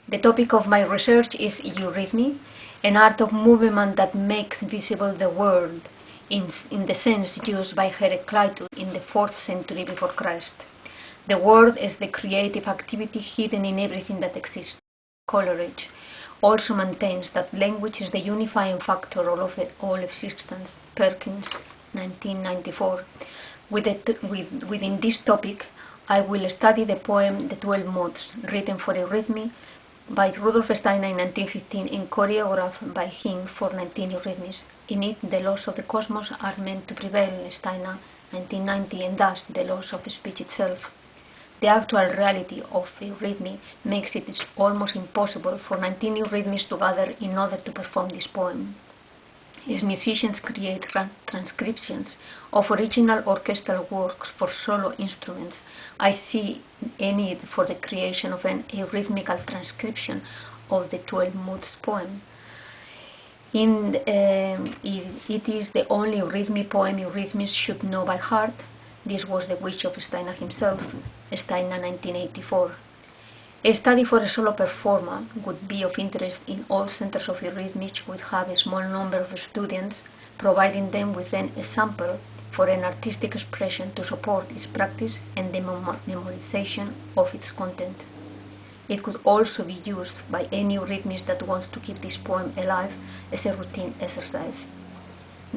The topic of my research is Eurythmy, an art of movement that makes visible the world in the sense used by Heraclitus in the 4th century before Christ. The word is the creative activity hidden in everything that exists. Coleridge also maintains that language is the unifying factor of all existence. Perkins, 1994. Within this topic, I will study the poem The 12 Modes, written for Eurythmy by Rudolf Steiner in 1915 and choreographed by him for 19 Eurythmies. In it, the laws of the cosmos are meant to prevail, Steiner, 1990, and thus the laws of speech itself. The actual reality of Eurythmy makes it almost impossible for 19 Eurythmies to gather in order to perform this poem. As musicians create transcriptions of original orchestral works for solo instruments, I see a need for the creation of an eurythmical transcription of the 12 Modes poem. It is the only Eurythmy poem Eurythmies should know by heart. This was the wish of Steiner himself, Steiner, 1984. A study for a solo performer would be of interest in all centers of Eurythmy, which would have a small number of students, providing them with a sample for an artistic expression to support its practice and the memorization of its content. It could also be used by any Eurythmist that wants to keep this poem alive as a routine exercise.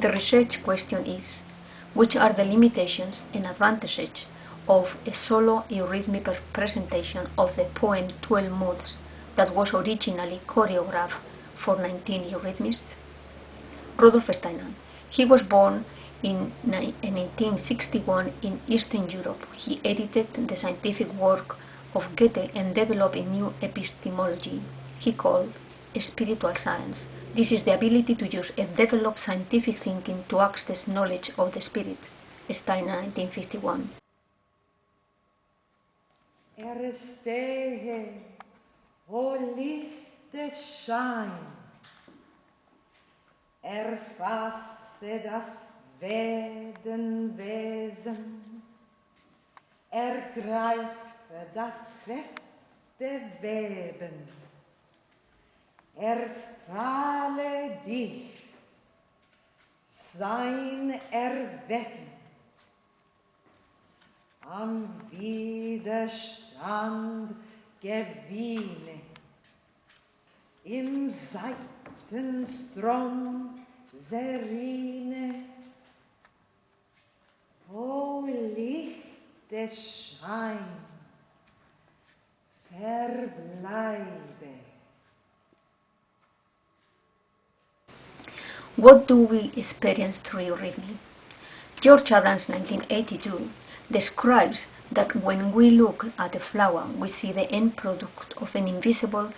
The research question is, which are the limitations and advantages of a solo Eurythmy presentation of the poem 12 Modes that was originally choreographed for 19 Eurythmists? Rudolf Steiner. He was born in 1861 in Eastern Europe. He edited the scientific work of Goethe and developed a new epistemology he called spiritual science. This is the ability to use a developed scientific thinking to access knowledge of the spirit. Steiner, 1951. Stehe, o Lichtes Schein, erfasse das Wesen, ergreife das Kräfteweben, erstrahle dich, sein Erwecken, am Widerstand gewinne, im Seitenstrom serene, o Licht des Schein, verbleibe. What do we experience through Eurythmy? George Adams, 1982, describes that when we look at a flower, we see the end product of an invisible,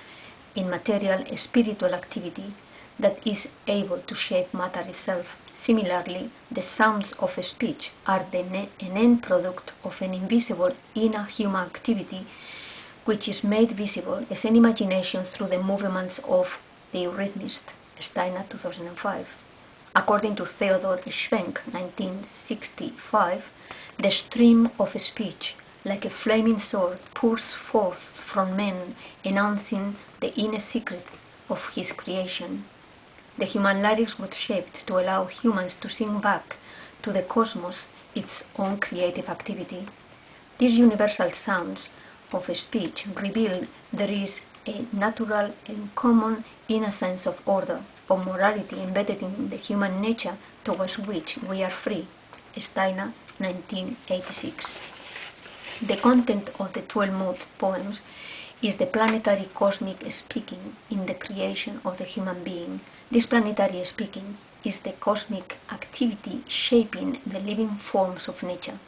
immaterial, spiritual activity that is able to shape matter itself. Similarly, the sounds of speech are an end product of an invisible inner human activity which is made visible as an imagination through the movements of the Eurythmist. Steiner, 2005. According to Theodor Schwenk, 1965, the stream of speech, like a flaming sword, pours forth from men, announcing the inner secret of his creation. The human lyrics were shaped to allow humans to sing back to the cosmos its own creative activity. These universal sounds of speech reveal there is a natural and common inner sense of order, of morality embedded in the human nature towards which we are free. Steiner, 1986. The content of the 12 Modes poems is the planetary cosmic speaking in the creation of the human being. This planetary speaking is the cosmic activity shaping the living forms of nature.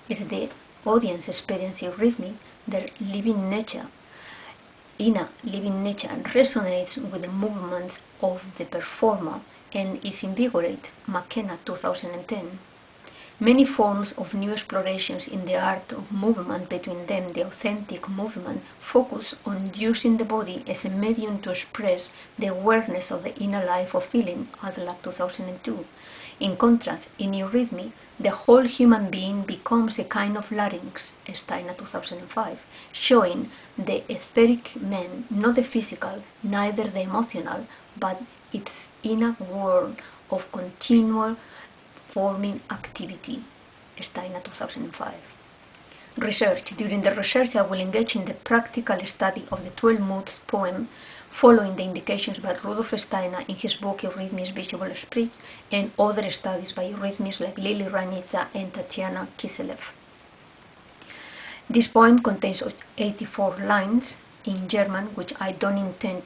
As the audience experiences Eurythmy, their living nature, inner living nature resonates with the movements of the performer and is invigorated. McKenna, 2010. Many forms of new explorations in the art of movement, between them the authentic movement, focus on using the body as a medium to express the awareness of the inner life or feeling, Adler 2002. In contrast, in Eurythmy, the whole human being becomes a kind of larynx, Steiner 2005, showing the etheric man, not the physical, neither the emotional, but its inner world of continual forming activity, Steiner 2005. Research. During the research, I will engage in the practical study of the 12 Moods poem, following the indications by Rudolf Steiner in his book Eurythmy's Visible Speech, and other studies by Eurythmists like Lily Ranitza and Tatiana Kiselev. This poem contains 84 lines in German, which I don't intend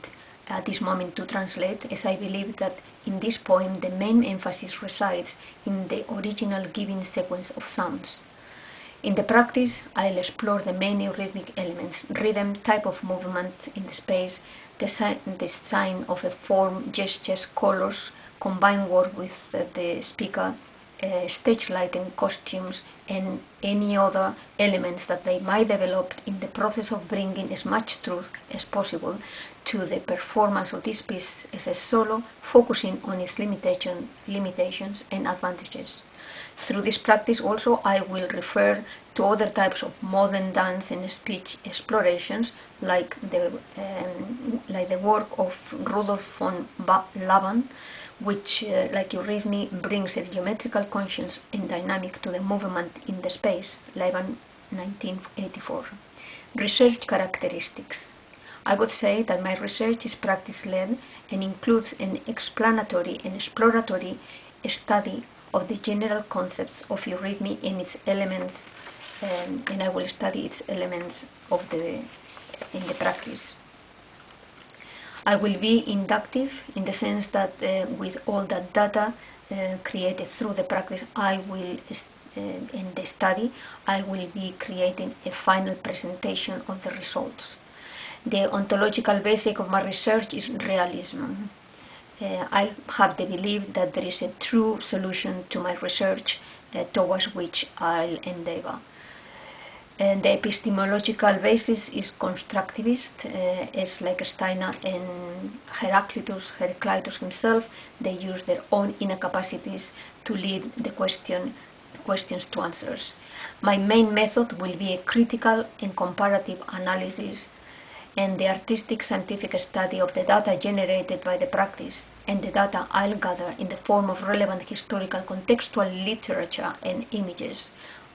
at this moment to translate, as I believe that in this poem the main emphasis resides in the original given sequence of sounds. In the practice, I'll explore the main eurythmic elements: rhythm, type of movement in the space, the sign of a form, gestures, colors, combined work with the speaker, stage lighting, costumes, and any other elements that they might develop in the process of bringing as much truth as possible to the performance of this piece as a solo, focusing on its limitations and advantages. Through this practice also I will refer to other types of modern dance and speech explorations, like the work of Rudolf von Laban, which, like Eurythmy, brings a geometrical conscience and dynamic to the movement in the space, Laban 1984. Research characteristics. I would say that my research is practice-led and includes an explanatory and exploratory study of the general concepts of eurythmy and its elements, and I will study its elements in the practice. I will be inductive in the sense that with all that data created through the practice, in the study, I will be creating a final presentation of the results. The ontological basic of my research is realism. I have the belief that there is a true solution to my research towards which I'll endeavor. And the epistemological basis is constructivist, as like Steiner and Heraclitus himself, they use their own inner capacities to lead the questions to answers. My main method will be a critical and comparative analysis and the artistic scientific study of the data generated by the practice, and the data I'll gather in the form of relevant historical contextual literature and images,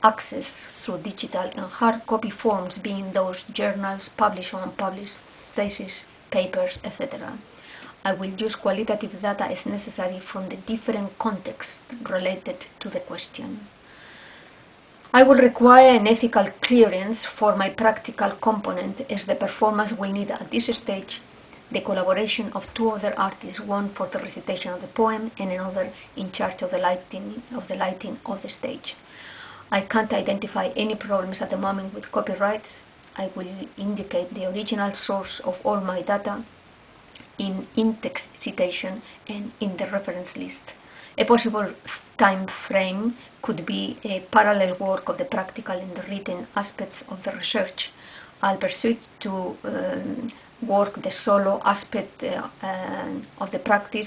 accessed through digital and hard copy forms, being those journals, published or unpublished, theses, papers, etc. I will use qualitative data as necessary from the different contexts related to the question. I will require an ethical clearance for my practical component, as the performance will need at this stage the collaboration of two other artists, one for the recitation of the poem and another in charge of the lighting of the stage. I can't identify any problems at the moment with copyrights. I will indicate the original source of all my data in in-text citation and in the reference list. A possible time frame could be a parallel work of the practical and the written aspects of the research. I'll pursue to work the solo aspect of the practice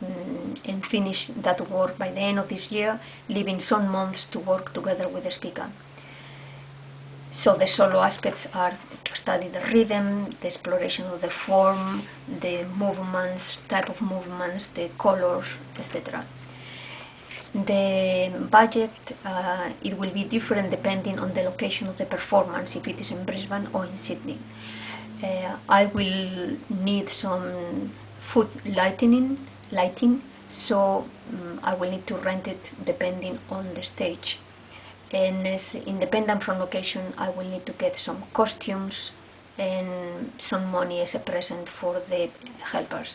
and finish that work by the end of this year, leaving some months to work together with the speaker. So the solo aspects are to study the rhythm, the exploration of the form, the movements, type of movements, the colors, etc. The budget, it will be different depending on the location of the performance, if it is in Brisbane or in Sydney. I will need some foot lighting, so I will need to rent it depending on the stage. And as independent from location, I will need to get some costumes and some money as a present for the helpers.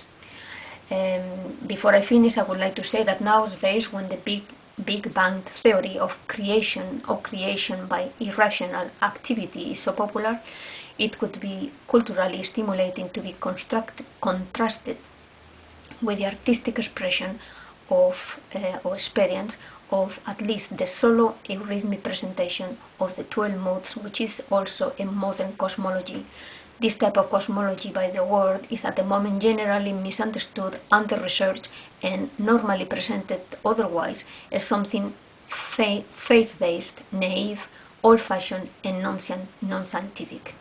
Before I finish, I would like to say that nowadays, when the Big Bang theory of creation by irrational activity is so popular, it could be culturally stimulating to be contrasted with the artistic expression of or experience of at least the solo Eurythmy presentation of the 12 modes, which is also a modern cosmology. This type of cosmology by the world is at the moment generally misunderstood, under-researched, and normally presented otherwise as something faith-based, naive, old-fashioned, and non-scientific.